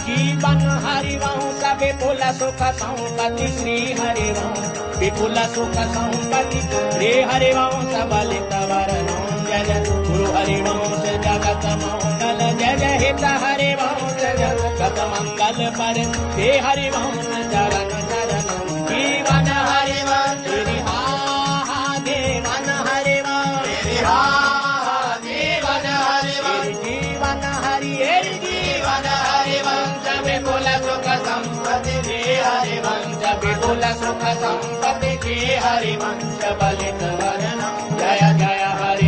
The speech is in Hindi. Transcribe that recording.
जीवन हरिवंश विपुल सुख संपत्ति श्री हरिवंश विपुल सुख संपत्ति श्री हरिवंश बलित वरणं जय जय गुरु हरिवंश जगत मंगल जय जय हित हरिवंश जगत मंगल पर हे हरिवंश चरण चरण जीवन हरिवंश देवन हरिवंश जीवन हरिवंश जीवन हरि जीवन हरिवंश विपुल सुख संपत्ति श्री हरिवंश विपुल सुख संपत्ति श्री हरिवंश बलित वरणं जय जय हरि